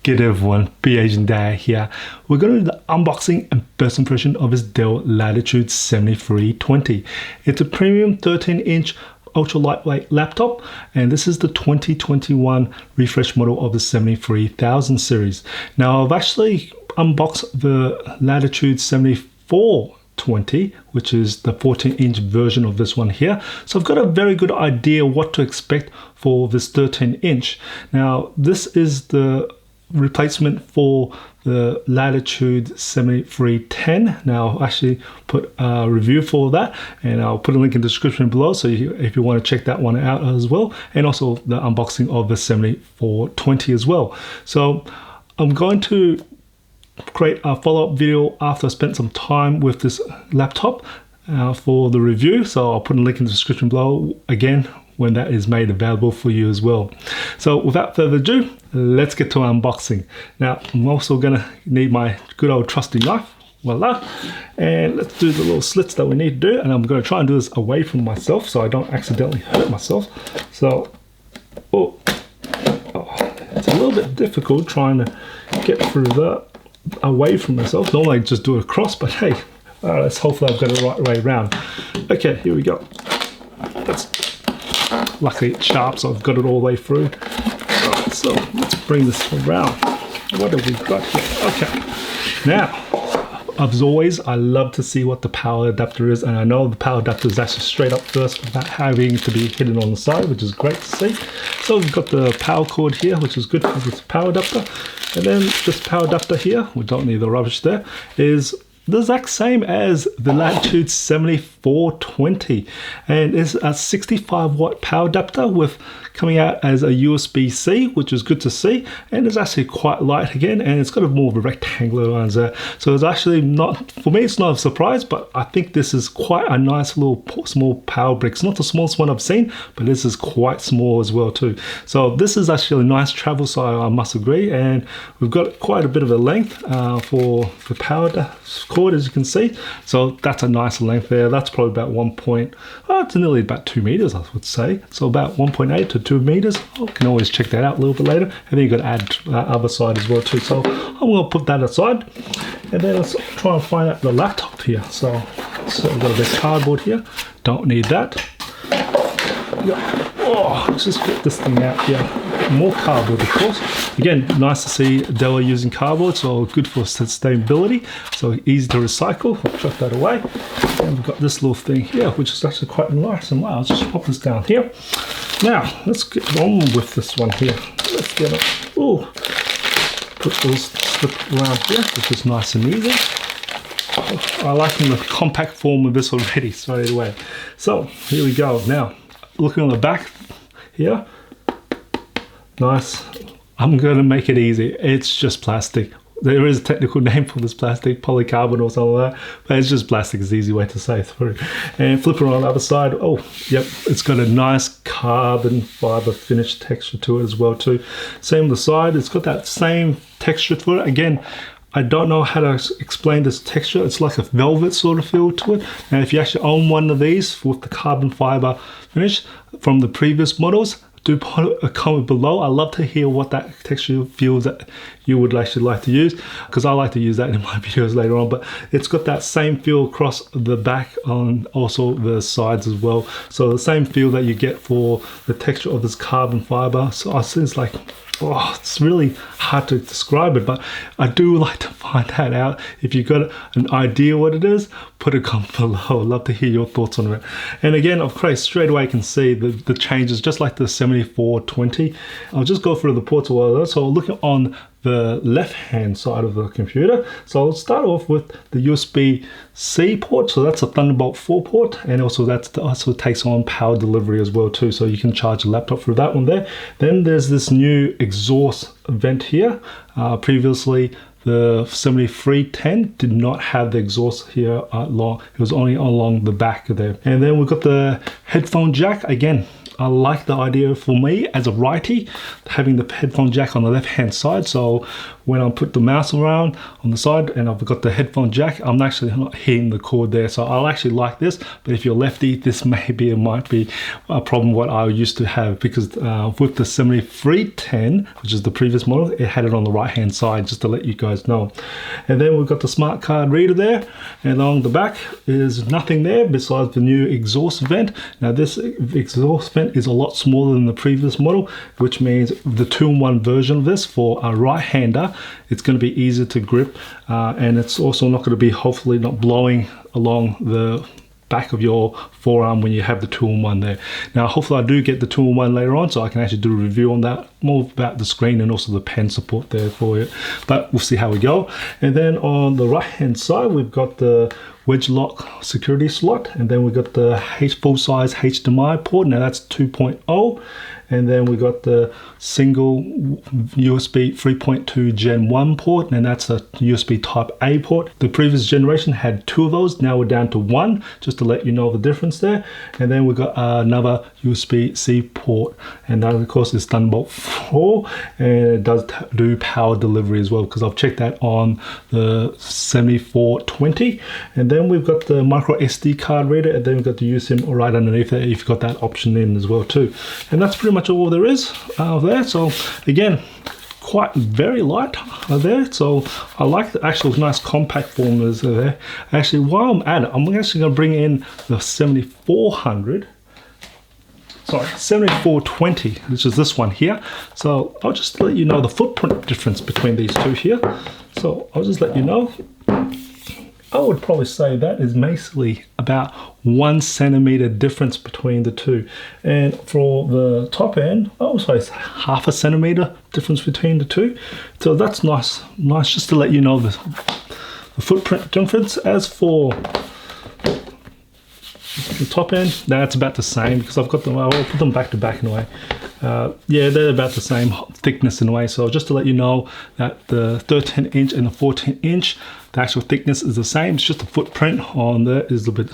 Good everyone, Asian Dad here. We're going to do the unboxing and first impression of this Dell Latitude 7320. It's a premium 13-inch ultra lightweight laptop, and this is the 2021 refresh model of the 73000 series. Now I've actually unboxed the Latitude 7420, which is the 14-inch version of this one here. So I've got a very good idea what to expect for this 13-inch. Now this is the replacement for the Latitude 7310. Now I'll actually put a review for that, and I'll put a link in the description below, so if you want to check that one out as well, and also the unboxing of the 7420 as well. So I'm going to create a follow-up video after I spent some time with this laptop for the review, so I'll put a link in the description below again when that is made available for you as well. So without further ado, let's get to unboxing. Now I'm also gonna need my good old trusty knife, voila, and let's do the little slits that we need to do, and I'm gonna try and do this away from myself so I don't accidentally hurt myself. So it's a little bit difficult trying to get through that away from myself. Normally I just do it across, but hey, let's hopefully I've got it the right way around. Okay, here we go. Luckily it's sharp, so I've got it all the way through. Right, so let's bring this around. What have we got here? Okay, now, as always, I love to see what the power adapter is, and I know the power adapter is actually straight up first without having to be hidden on the side, which is great to see. So we've got the power cord here, which is good for this power adapter, and then this power adapter here, we don't need the rubbish there, is the exact same as the Latitude 7420, and it's a 65 watt power adapter with coming out as a USB-C, which is good to see, and it's actually quite light again, and it's got a more of a rectangular lines there. So it's actually not, for me it's not a surprise, but I think this is quite a nice little small power brick. It's not the smallest one I've seen, but this is quite small as well too. So this is actually a nice travel size, I must agree, and we've got quite a bit of a length for the power cord, as you can see. So that's a nice length there. That's probably about it's nearly about 2 meters, I would say. So about 1.8 to 2 meters. I can always check that out a little bit later. And then you've got to add that other side as well too. So I'm going to put that aside, and then let's try and find out the laptop here. So we've got a bit of cardboard here. Don't need that. Let's just get this thing out here. More cardboard, of course. Again, nice to see Dell using cardboard, so good for sustainability, so easy to recycle. I'll chuck that away. And we've got this little thing here, which is actually quite nice and loud. I'll just pop this down here. Now, let's get on with this one here. Let's get it. Put those slip around here, which is nice and easy. I like the compact form of this already, straight away. So, here we go. Now, looking on the back here, nice. I'm going to make it easy. It's just plastic. There is a technical name for this plastic, polycarbonate or something like that, but it's just plastic. Is the easy way to say through. And flip it on the other side. Oh, yep, it's got a nice carbon fiber finish texture to it as well too. Same on the side. It's got that same texture to it. Again, I don't know how to explain this texture. It's like a velvet sort of feel to it. And if you actually own one of these with the carbon fiber finish from the previous models, do put a comment below. I love to hear what that texture feels that you would actually like to use, because I like to use that in my videos later on. But it's got that same feel across the back on also the sides as well. So the same feel that you get for the texture of this carbon fiber. So I think it's like, it's really hard to describe it, but I do like to find that out. If you've got an idea what it is, put a comment below. I'd love to hear your thoughts on it. And again, of course, straight away you can see the changes, just like the 7420. I'll just go through the ports a while. So looking on the left hand side of the computer, so I'll start off with the USB-C port. So that's a Thunderbolt 4 port, and also that also takes on power delivery as well too, so you can charge a laptop through that one there. Then there's this new exhaust vent here. Previously the 7310 did not have the exhaust here long. It was only along the back there. And then we've got the headphone jack. Again, I like the idea for me as a righty, having the headphone jack on the left hand side. So when I put the mouse around on the side and I've got the headphone jack, I'm actually not hitting the cord there. So I'll actually like this. But if you're lefty, this might be a problem what I used to have, because with the 7310, which is the previous model, it had it on the right hand side, just to let you guys know. And then we've got the smart card reader there, and along the back is nothing there besides the new exhaust vent. Now this exhaust vent is a lot smaller than the previous model, which means the 2-in-1 version of this for a right-hander, it's going to be easier to grip, and it's also not going to be, hopefully not blowing along the back of your forearm when you have the 2-in-1 there. Now hopefully I do get the 2-in-1 later on, so I can actually do a review on that, more about the screen and also the pen support there for it, but we'll see how we go. And then on the right hand side we've got the wedge lock security slot, and then we've got the full size HDMI port. Now that's 2.0, and then we got the single USB 3.2 Gen 1 port, and that's a USB Type A port. The previous generation had 2 of those, now we're down to 1, just to let you know the difference there. And then we've got another USB-C port, and that of course is Thunderbolt 4, and it does do power delivery as well, because I've checked that on the 7420. And then we've got the micro SD card reader, and then we've got the eSIM right underneath there if you've got that option in as well too. And that's pretty much all there is there. So again, quite very light there. So I like the actual nice compact form there. Actually, while I'm at it, I'm actually going to bring in the 7420, which is this one here. So I'll just let you know the footprint difference between these two here. So I'll just let you know. I would probably say that is basically about 1 centimeter difference between the two. And for the top end, I would say it's 0.5 centimeter difference between the two. So that's nice just to let you know the footprint difference. As for the top end, that's about the same, because I've got them, I'll put them back to back in a way. Yeah, they're about the same thickness in a way. So just to let you know that the 13-inch and the 14-inch, the actual thickness is the same. It's just the footprint on there is a bit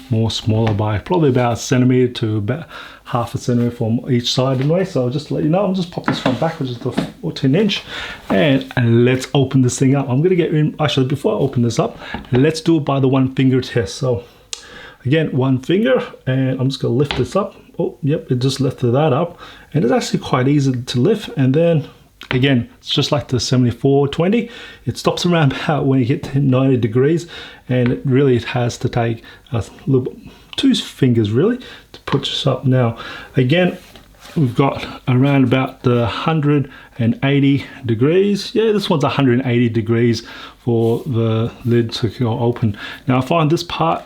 more smaller by probably about 1 centimeter to about 0.5 centimeter from each side anyway. So just to let you know, I'll just pop this one back, which is the 14-inch, and let's open this thing up. I'm going to get in, actually before I open this up, let's do it by the 1-finger test. So again, 1 finger, and I'm just going to lift this up. Oh, yep, it just lifted that up, and it's actually quite easy to lift. And then again, it's just like the 7420, it stops around about when you get to 90 degrees, and it really has to take a little 2 fingers really to put this up. Now again, we've got around about the 180 degrees. Yeah, this one's 180 degrees for the lid to go open. Now I find this part,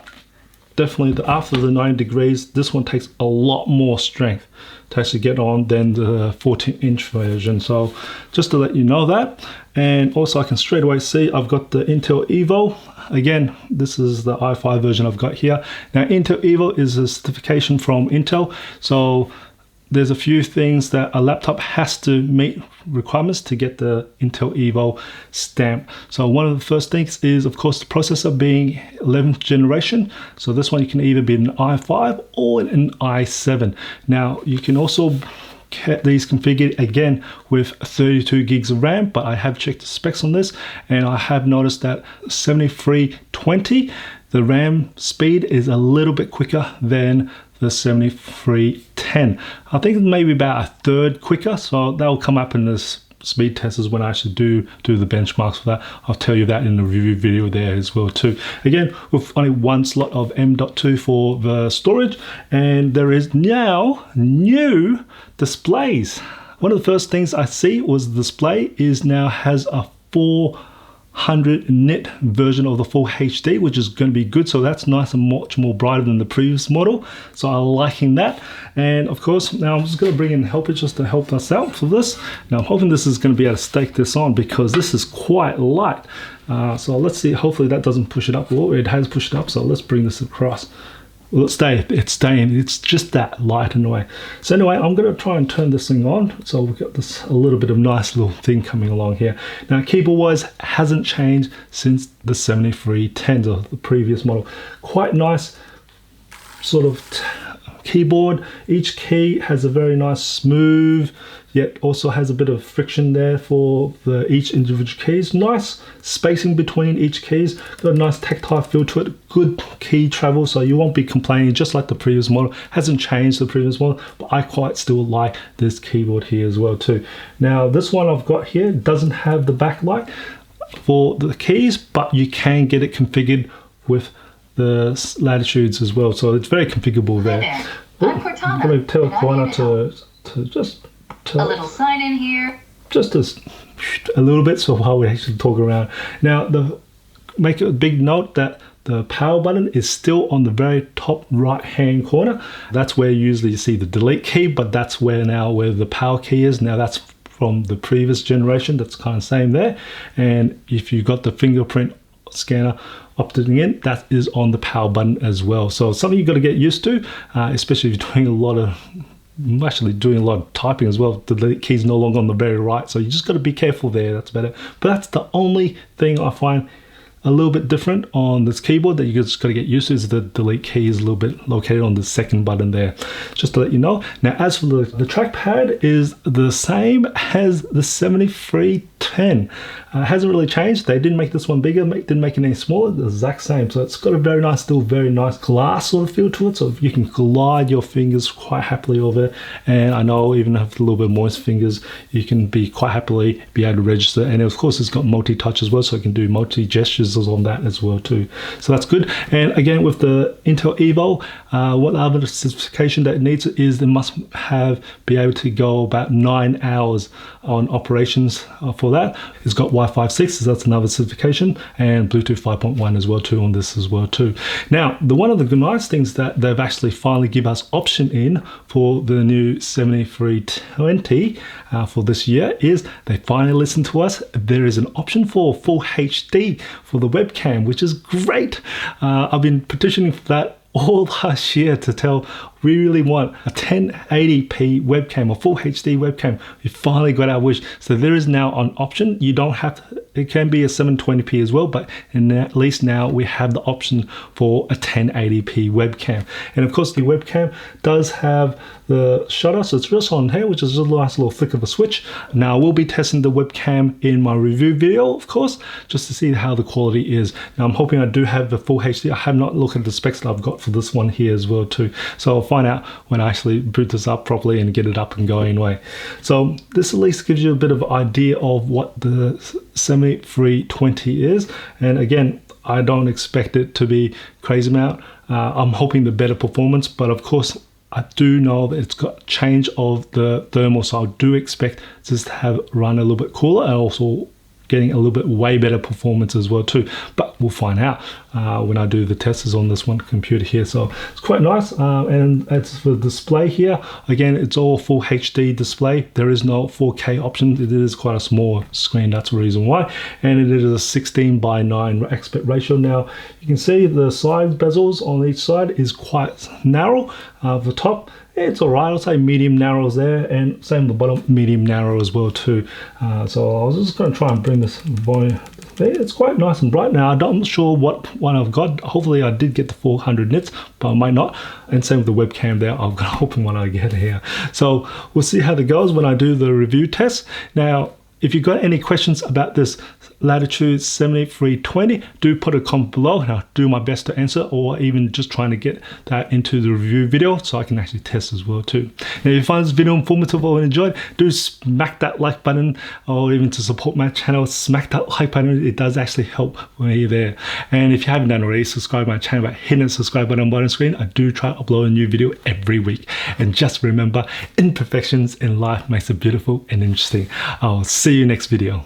definitely after the 90 degrees, this one takes a lot more strength to actually get on than the 14-inch version. So just to let you know that. And also I can straight away see I've got the Intel Evo. Again, this is the i5 version I've got here. Now Intel Evo is a certification from Intel, so there's a few things that a laptop has to meet requirements to get the Intel Evo stamp. So one of the first things is, of course, the processor being 11th generation. So this one you can either be an i5 or an i7. Now you can also get these configured again with 32 gigs of RAM, but I have checked the specs on this, and I have noticed that 7320, the RAM speed is a little bit quicker than the 7310. I think maybe about 1/3 quicker, so that will come up in this speed testers when I actually do the benchmarks for that. I'll tell you that in the review video there as well too. Again, with only 1 slot of M.2 for the storage, and there is now new displays. One of the first things I see was the display now has a 400 nit version of the full HD, which is going to be good. So that's nice and much more brighter than the previous model, so I'm liking that. And of course, now I'm just going to bring in helpers just to help us out for this. Now I'm hoping this is going to be able to stake this on, because this is quite light. So let's see, hopefully that doesn't push it up. Oh, it has pushed it up, so let's bring this across. Well, it's staying, it's just that light in a way. So anyway, I'm going to try and turn this thing on. So we've got this a little bit of nice little thing coming along here. Now keyboard wise hasn't changed since the 7310, or the previous model. Quite nice sort of keyboard. Each key has a very nice smooth, yet also has a bit of friction there for each individual keys. Nice spacing between each keys. Got a nice tactile feel to it. Good key travel, so you won't be complaining, just like the previous model. Hasn't changed the previous model, but I quite still like this keyboard here as well too. Now this one I've got here doesn't have the backlight for the keys, but you can get it configured with the Latitudes as well, so it's very configurable there. I'm Cortana. I'm going to tell Cortana to just a little sign in here. Just a little bit, so while we actually talk around. Now, make a big note that the power button is still on the very top right hand corner. That's where usually you see the delete key, but that's where the power key is. Now that's from the previous generation. That's kind of same there. And if you got the fingerprint scanner opting in, that is on the power button as well. So something you've got to get used to, especially if you're doing I'm actually doing a lot of typing as well. The delete key is no longer on the very right, so you just got to be careful there. That's better. But that's the only thing I find a little bit different on this keyboard that you just got to get used to, is the delete key is a little bit located on the second button there, just to let you know. Now as for the trackpad is the same as the 7310. Hasn't really changed. They didn't make this one bigger, didn't make it any smaller, the exact same. So it's got a very nice, still very nice glass sort of feel to it, so you can glide your fingers quite happily over it. And I know even if a little bit moist fingers, you can be quite happily be able to register. And of course it's got multi-touch as well, so you can do multi-gestures on that as well too, so that's good. And again, with the Intel Evo, what other certification that it needs is it must be able to go about 9 hours on operations for that. It's got Wi-Fi 6, so that's another certification, and Bluetooth 5.1 as well too on this as well too. Now one of the nice things that they've actually finally give us option in for the new 7320 for this year is they finally listened to us. There is an option for full HD for the webcam, which is great. I've been petitioning for that all last year to tell we really want a 1080p webcam, a full HD webcam. We finally got our wish. So there is now an option. You don't have to, it can be a 720p as well, but at least now we have the option for a 1080p webcam. And of course the webcam does have the shutter, so it's just on here, which is a nice little flick of a switch. Now we'll be testing the webcam in my review video, of course, just to see how the quality is. Now I'm hoping I do have the full HD. I have not looked at the specs that I've got for this one here as well too. So I'll find out when I actually boot this up properly and get it up and going away. So this at least gives you a bit of idea of what the 7320 is. And again, I don't expect it to be crazy amount. I'm hoping the better performance, but of course I do know that it's got change of the thermal, so I do expect this to have run a little bit cooler and also getting a little bit way better performance as well too. But we'll find out when I do the tests on this one computer here. So it's quite nice. And as for the display here, again, it's all full HD display. There is no 4K option. It is quite a small screen. That's the reason why. And it is a 16:9 aspect ratio. Now you can see the side bezels on each side is quite narrow. The top, it's all right. I'll say medium narrows there, and same the bottom, medium narrow as well too. So I was just going to try and bring this volume there. It's quite nice and bright. Now I'm not sure what one I've got. Hopefully I did get the 400 nits, but I might not. And same with the webcam there. I'm hoping what I get here. So we'll see how that goes when I do the review test. Now, if you've got any questions about this Latitude 7320, do put a comment below and I'll do my best to answer, or even just trying to get that into the review video so I can actually test as well too. And if you find this video informative or enjoyed, do smack that like button, or even to support my channel, smack that like button. It does actually help when you're there. And if you haven't done already, subscribe to my channel by hitting the subscribe button on the bottom screen. I do try to upload a new video every week. And just remember, imperfections in life makes it beautiful and interesting. I'll see you next video.